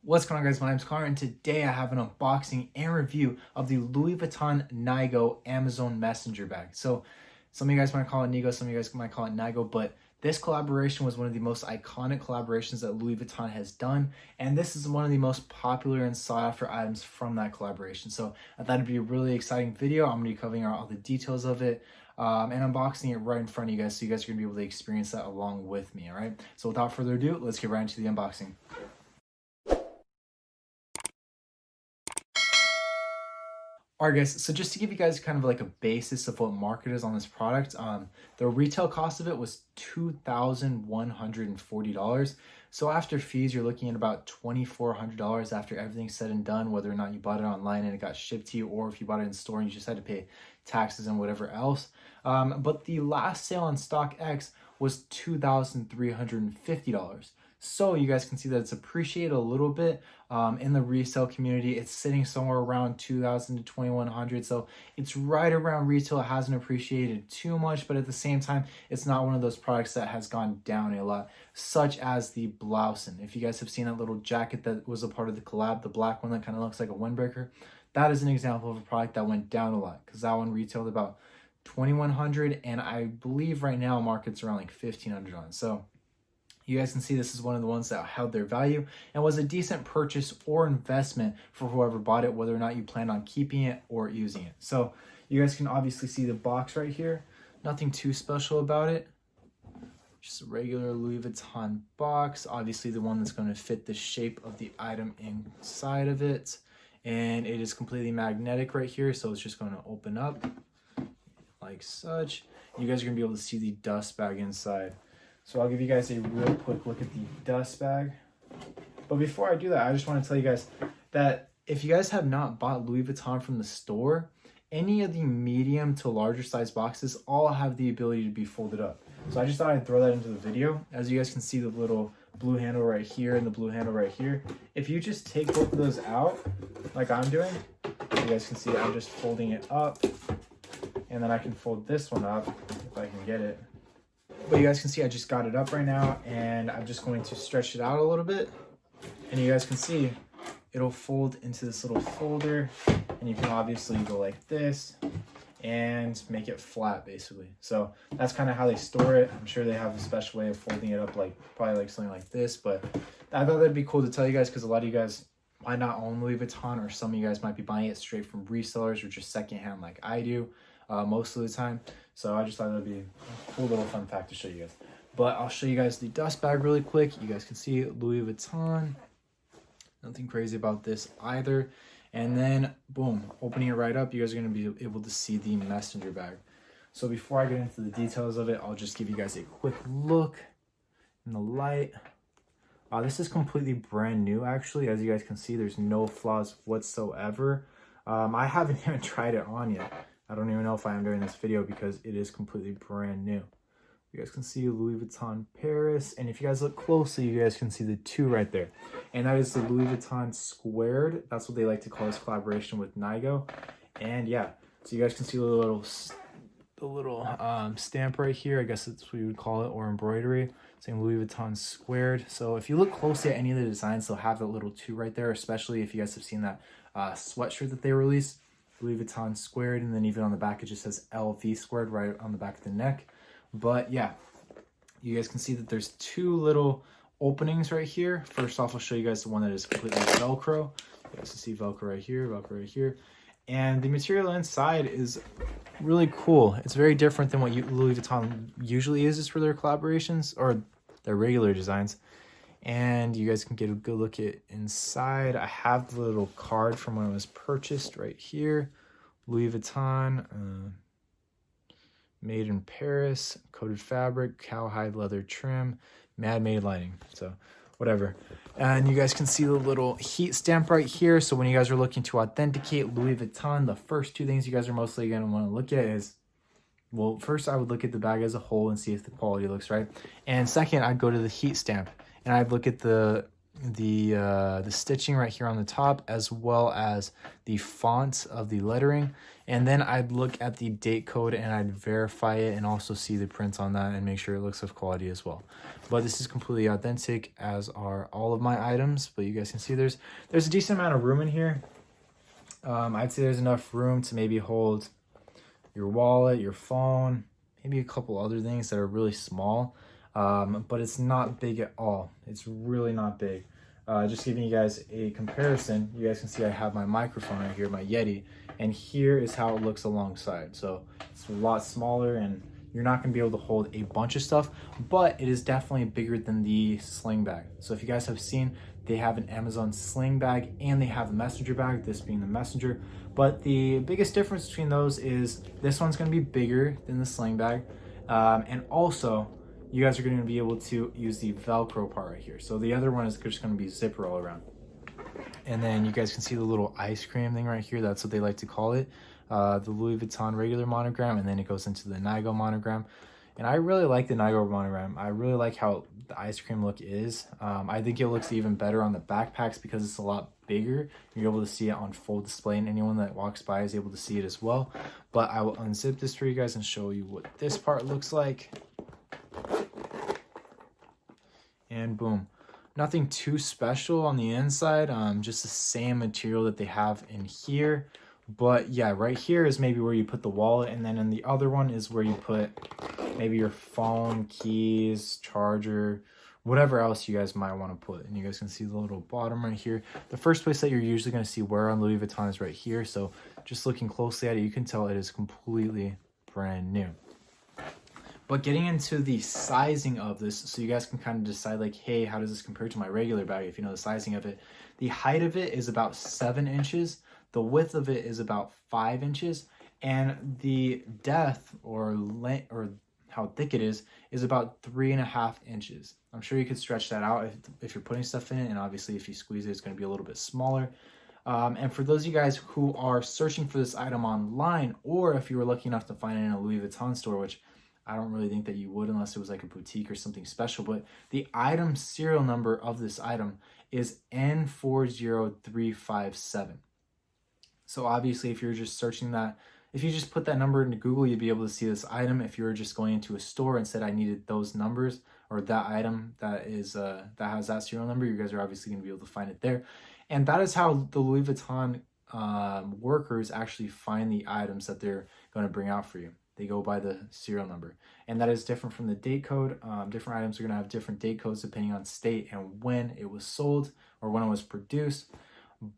What's going on, guys? My name's Connor, and today I have an unboxing and review of the Louis Vuitton Nigo Amazon Messenger bag. So some of you guys might call it Nigo, some of you guys might call it Nigo, but this collaboration was one of the most iconic collaborations that Louis Vuitton has done, and this is one of the most popular and sought after items from that collaboration. So I thought it'd be a really exciting video. I'm going to be covering all the details of it and unboxing it right in front of you guys, so you guys are going to be able to experience that along with me, all right? So without further ado, let's get right into the unboxing. Alright guys, so just to give you guys kind of like a basis of what market is on this product, the retail cost of it was $2,140. So after fees, you're looking at about $2,400 after everything's said and done, whether or not you bought it online and it got shipped to you, or if you bought it in store and you just had to pay taxes and whatever else. But the last sale on StockX was $2,350. So you guys can see that it's appreciated a little bit in the resale community. It's sitting somewhere around $2,000 to $2,100. So it's right around retail. It hasn't appreciated too much, but at the same time, it's not one of those products that has gone down a lot, such as the Blouson. If you guys have seen that little jacket that was a part of the collab, the black one that kind of looks like a windbreaker, that is an example of a product that went down a lot because that one retailed about $2,100, and I believe right now market's around like $1,500 on. So you guys can see this is one of the ones that held their value and was a decent purchase or investment for whoever bought it, whether or not you plan on keeping it or using it. So you guys can obviously see the box right here. Nothing too special about it. Just a regular Louis Vuitton box. Obviously the one that's going to fit the shape of the item inside of it. And it is completely magnetic right here. So it's just going to open up like such. You guys are going to be able to see the dust bag inside. So I'll give you guys a real quick look at the dust bag. But before I do that, I just want to tell you guys that if you guys have not bought Louis Vuitton from the store, any of the medium to larger size boxes all have the ability to be folded up. So I just thought I'd throw that into the video. As you guys can see, the little blue handle right here and the blue handle right here. If you just take both of those out, like I'm doing, you guys can see I'm just folding it up. And then I can fold this one up if I can get it. But you guys can see I just got it up right now, and I'm just going to stretch it out a little bit. And you guys can see it'll fold into this little folder, and you can obviously go like this and make it flat basically. So that's kind of how they store it. I'm sure they have a special way of folding it up, like probably like something like this. But I thought that'd be cool to tell you guys because a lot of you guys might not own Louis Vuitton, or some of you guys might be buying it straight from resellers or just secondhand like I do most of the time. So I just thought it would be a cool little fun fact to show you guys. But I'll show you guys the dust bag really quick. You guys can see Louis Vuitton. Nothing crazy about this either. And then, boom, opening it right up, you guys are going to be able to see the messenger bag. So before I get into the details of it, I'll just give you guys a quick look in the light. This is completely brand new, actually. As you guys can see, there's no flaws whatsoever. I haven't even tried it on yet. I don't even know if I am during this video because it is completely brand new. You guys can see Louis Vuitton Paris, and if you guys look closely, you guys can see the two right there. And that is the Louis Vuitton Squared. That's what they like to call this collaboration with Nigo. And yeah, so you guys can see the little stamp right here. I guess that's what you would call it, or embroidery, saying Louis Vuitton Squared. So if you look closely at any of the designs, they'll have that little two right there, especially if you guys have seen that sweatshirt that they released. Louis Vuitton Squared, and then even on the back it just says LV Squared right on the back of the neck. But yeah, you guys can see that there's two little openings right here. First off, I'll show you guys the one that is completely Velcro. You guys can see Velcro right here, Velcro right here. And the material inside is really cool. It's very different than what Louis Vuitton usually uses for their collaborations or their regular designs. And you guys can get a good look at inside. I have the little card from when it was purchased right here. Louis Vuitton, made in Paris, coated fabric, cowhide leather trim, made lining. So whatever. And you guys can see the little heat stamp right here. So when you guys are looking to authenticate Louis Vuitton, the first two things you guys are mostly going to want to look at is, well, first I would look at the bag as a whole and see if the quality looks right. And second, I'd go to the heat stamp. And I'd look at the the stitching right here on the top, as well as the font of the lettering. And then I'd look at the date code and I'd verify it and also see the print on that and make sure it looks of quality as well. But this is completely authentic, as are all of my items. But you guys can see there's a decent amount of room in here. I'd say there's enough room to maybe hold your wallet, your phone, maybe a couple other things that are really small. But it's not big at all. It's really not big. Just giving you guys a comparison, you guys can see I have my microphone right here, my Yeti, and here is how it looks alongside. So it's a lot smaller and you're not gonna be able to hold a bunch of stuff, but it is definitely bigger than the sling bag. So if you guys have seen, they have an Amazon sling bag and they have a messenger bag, this being the messenger. But the biggest difference between those is this one's gonna be bigger than the sling bag. And also, you guys are going to be able to use the Velcro part right here. So the other one is just going to be zipper all around. And then you guys can see the little ice cream thing right here. That's what they like to call it. The Louis Vuitton regular monogram, and then it goes into the Nigo monogram. And I really like the Nigo monogram. I really like how the ice cream look is. I think it looks even better on the backpacks because it's a lot bigger. You're able to see it on full display, and anyone that walks by is able to see it as well. But I will unzip this for you guys and show you what this part looks like. And boom, nothing too special on the inside, just the same material that they have in here. But yeah, right here is maybe where you put the wallet, and then in the other one is where you put maybe your phone, keys, charger, whatever else you guys might want to put. And you guys can see the little bottom right here. The first place that you're usually going to see wear on Louis Vuitton is right here. So just looking closely at it, you can tell it is completely brand new. But getting into the sizing of this, so you guys can kind of decide like, hey, how does this compare to my regular bag if you know the sizing of it. The height of it is about 7 inches. The width of it is about 5 inches. And the depth or length, or how thick it is about 3.5 inches. I'm sure you could stretch that out if you're putting stuff in it. And obviously if you squeeze it, it's going to be a little bit smaller. And for those of you guys who are searching for this item online, or if you were lucky enough to find it in a Louis Vuitton store, which I don't really think that you would unless it was like a boutique or something special, but the item serial number of this item is N40357. So obviously if you're just searching that, if you just put that number into Google, you'd be able to see this item. If you were just going into a store and said I needed those numbers or that item that is that has that serial number, you guys are obviously going to be able to find it there. And that is how the Louis Vuitton workers actually find the items that they're going to bring out for you. They go by the serial number, and that is different from the date code. Different items are going to have different date codes depending on state and when it was sold or when it was produced.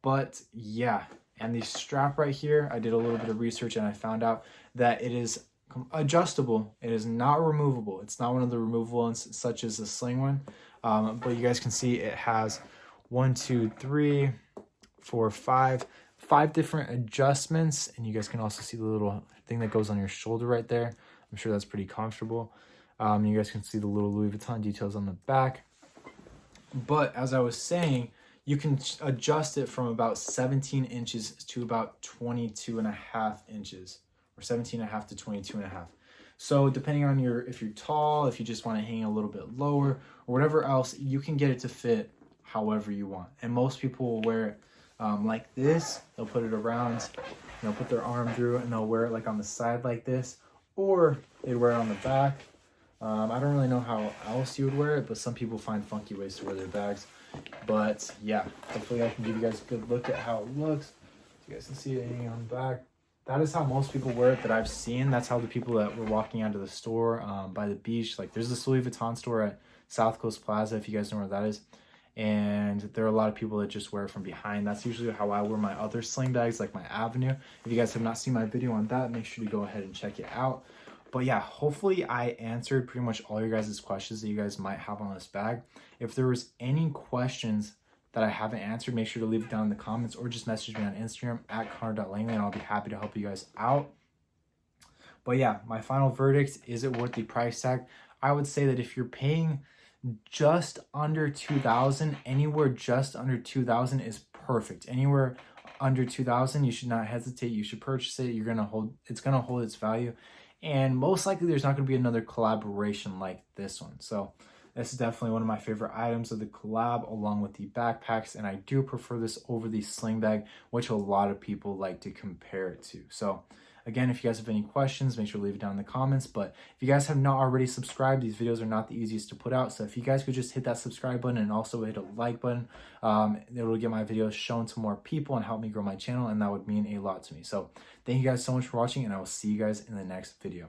But yeah, and the strap right here, I did a little bit of research and I found out that it is adjustable. It is not removable. It's not one of the removable ones such as the sling one. But you guys can see it has 1, 2, 3, 4, 5 different adjustments, and you guys can also see the little thing that goes on your shoulder right there. I'm sure that's pretty comfortable. You guys can see the little Louis Vuitton details on the back. But as I was saying, you can adjust it from about 17 inches to about 22.5 inches, or 17.5 to 22.5. So depending on if you're tall, if you just want to hang a little bit lower, or whatever else, you can get it to fit however you want. And most people will wear it like this. They'll put it around, they'll put their arm through, and they'll wear it like on the side like this, or they'd wear it on the back. I don't really know how else you would wear it, but some people find funky ways to wear their bags. But yeah, hopefully I can give you guys a good look at how it looks. So you guys can see it hanging on the back. That is how most people wear it that I've seen. That's how the people that were walking out of the store by the beach, like there's this Louis Vuitton store at South Coast Plaza, if you guys know where that is. And there are a lot of people that just wear it from behind. That's usually how I wear my other sling bags, like my Avenue. If you guys have not seen my video on that, make sure to go ahead and check it out. But yeah, hopefully I answered pretty much all your guys' questions that you guys might have on this bag. If there was any questions that I haven't answered, make sure to leave it down in the comments or just message me on Instagram at connor.langley, and I'll be happy to help you guys out. But yeah, my final verdict, is it worth the price tag? I would say that if you're paying just under $2,000, anywhere just under $2,000 is perfect. Anywhere under $2,000, you should not hesitate. You should purchase it. It's gonna hold its value, and most likely there's not gonna be another collaboration like this one. So This is definitely one of my favorite items of the collab, along with the backpacks, and I do prefer this over the sling bag, which a lot of people like to compare it to. So again, if you guys have any questions, make sure to leave it down in the comments. But if you guys have not already subscribed, these videos are not the easiest to put out. So if you guys could just hit that subscribe button and also hit a like button, it will get my videos shown to more people and help me grow my channel, and that would mean a lot to me. So thank you guys so much for watching, and I will see you guys in the next video.